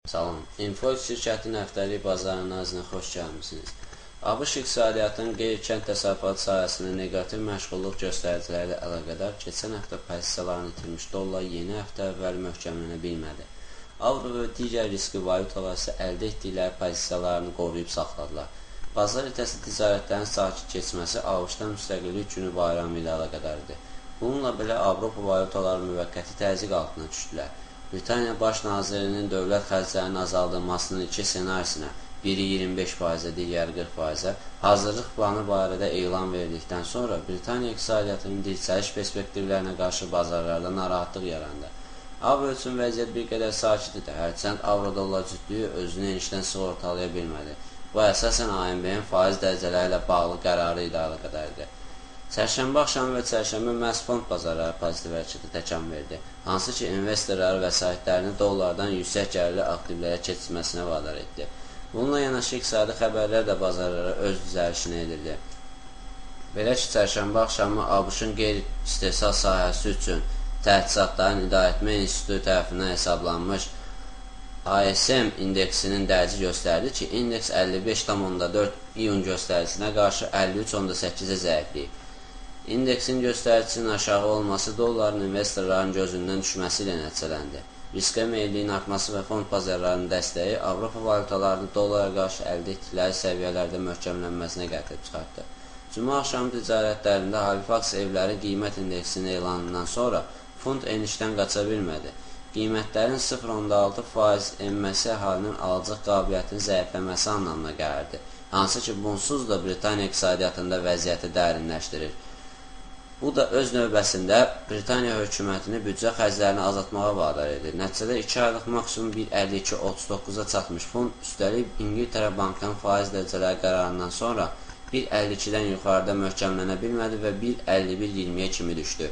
Salam, Infox şirkətinin həftəlik bazar analizinə xoş gəlmişsiniz. ABŞ iqtisadiyyatının qeyri-kənd təsərrüfatı sahəsində neqativ məşğulluq göstəriciləri ilə əlaqədar keçən həftə pozisiyalarını itirmiş dollar yeni həftə əvvəl möhkəmlənə bilmədi. Avro və digər riskli valyutalar isə əldə etdikləri pozisiyalarını qoruyub saxladılar. Bazar ertəsi ticarətlərin sakit keçməsi ABŞ-da müstəqillik günü bayramı ilə əlaqədar idi. Bununla belə Avropa valyutaları müvəqqəti təzyiq altına düşdülər. Britaniya Baş Nazirinin dövlət xərclərinin azaldılmasının iki ssenarisinə, biri 25%, digəri 40%, hazırlıq planı barədə elan verdikdən sonra Britaniya iqtisadiyyatının yüksəliş perspektivlərinə qarşı bazarlarda narahatlıq yarandı. Avro üçün vəziyyət bir qədər sakit idi, hərçənd avro-dollar cütlüyü özünü enişdən sığortalaya bilmədi. Bu əsasən AMB-nin faiz dərəcələri ilə bağlı qərarı ilə əlaqədar idi. Çərşənbə axşamı və çərşənbə məhz fond bazarları pozitiv hərəkətə təkan verdi, hansı ki, investorları vəsaitlərini dollardan yüksək gəlirli aktivlərə keçməsinə vadar etdi. Bununla yanaşı iqtisadi xəbərlər də bazarlara öz düzəlişini edirdi. Belə ki, çərşənbə axşamı ABŞ-ın qeyri-istehsal sahəsi üçün Təchizatların İdarəetmə İnstitutu tərəfindən hesablanmış ISM indeksinin dərci göstərdi ki, indeks 55,4 iyun göstəricinə qarşı 53,8-ə zəifləyib. İndeksin göstəricisinin aşağı olması dolların investorların gözündən düşməsi ilə nəticələndi. Riskə meyilliyin artması və fond bazarlarının dəstəyi Avropa valyutalarını dollara qarşı əldə etdikləri səviyyələrdə möhkəmlənməsinə gətirib çıxartdı. Cümə axşamı ticarətlərində Halifax evlərin qiymət indeksinin elanından sonra fond enişdən qaça bilmədi. Qiymətlərin 0,6% enməsi əhalinin alacaq qabiliyyətinin zəifləməsi anlamına gəlirdi, hansı ki, bunsuz da Britaniya iqtisadiyyatında vəziyyəti dərinləşdirir. Bu da öz növbəsində Britaniya hökumətini büdcə xərclərini azaltmağa vadar edir. Nəticədə 2 aylıq maksimum 1,5239-a çatmış fond, üstəlik İngiltərə Bankının faiz dərəcələri qərarından sonra 1,52-dən yuxarıda möhkəmlənə bilmədi və 1,5120-yə kimi düşdü.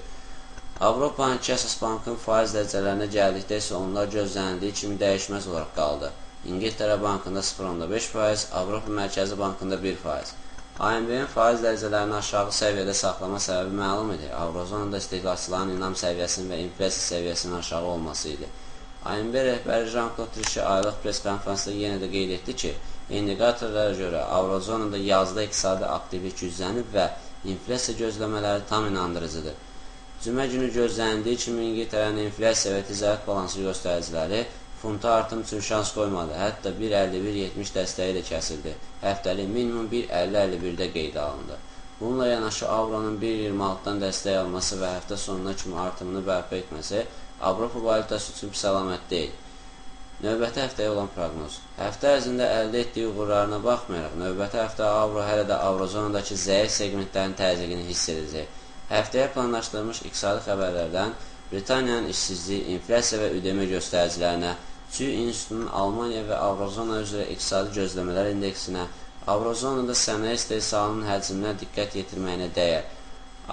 Avropanın iki əsas bankın faiz dərəcələrinə gəldikdə isə onlar gözlənildiyi kimi dəyişməz olaraq qaldı. İngiltərə Bankında 0,5%, Avropa Mərkəzi Bankında 1%. AMB-nin faiz dərəcələrini aşağı səviyyədə saxlama səbəbi məlum idi. Avrozonada istehlakçıların inam səviyyəsinin və inflyasiya səviyyəsinin aşağı olması idi. AMB rəhbəri Jean-Claude Trichet aylıq pres konferansda yenə də qeyd etdi ki, indikatorlara görə Avrozonada yazda iqtisadi aktivlik güclənib və inflyasiya gözləmələri tam inandırıcıdır. Cümə günü gözlənildiyi kimi İngiltərənin inflyasiya və ticarət balansı göstəriciləri funta artım üçün şans qoymadı, hətta 1,5170 dəstəyi də kəsildi. Həftəlik minimum 1,50-51-də qeydə alındı. Bununla yanaşı avronun 1,26-dan dəstək alması və həftə sonuna kimi artımını bərpa etməsi Avropa valyutası üçün səlamət deyil. Növbəti həftəyə olan proqnoz. Həftə ərzində əldə etdiyi uğurlarına baxmayaraq, növbəti həftə avro hələ də avrozonadakı zəif segmentlərin təzyiqini hiss edəcək. Həftəyə planlaşdırılmış iqtisadi xəbərlərdən Britaniyanın işsizliyi, inflyasiya və üdemə göstəricilərinə, CÜ İnstitutunun Almaniya və Avrozona üzrə iqtisadi gözləmələr indeksinə, Avrozonada sənaye istehsalının həcminə diqqət yetirməyinə dəyər.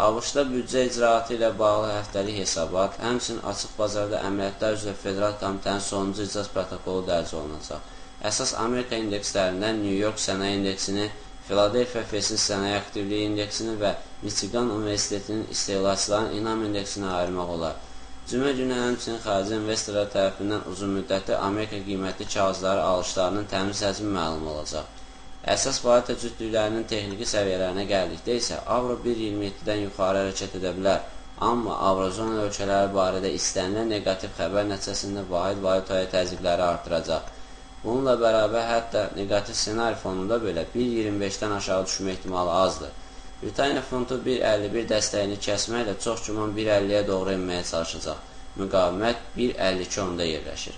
ABŞ-da büdcə icraatı ilə bağlı həftəlik hesabat, həmçinin açıq bazarda əməliyyatlar üzrə Federal Komitənin sonuncu iclas protokolu dərc olunacaq. Əsas Amerika indekslərindən New York sənaye indeksini, Philadelphia Fed'in sənaye aktivliyi indeksini və Michigan Universitetinin istehlakçıların inam indeksini ayırmaq olar. Cümə günü həmçinin xarici investorlar tərəfindən uzun müddətli Amerika qiymətli kağızları alışlarının təmiz həcmi məlum olacaq. Əsas valyuta cütlüklərinin texniki səviyyələrinə gəldikdə isə avro 1,27-dən yuxarı hərəkət edə bilər, amma avrozona ölkələri barədə istənilən neqativ xəbər nəticəsində vahid valyutaya təzyiqləri artıracaq. Bununla bərabər hətta neqativ ssenari fonunda belə 1,25-dən aşağı düşmə ehtimalı azdır. Britaniya fontu 1,51 dəstəyini kəsməklə çox güman 1,50-yə doğru enməyə çalışacaq. Müqavimət 1,52-10-da yerləşir.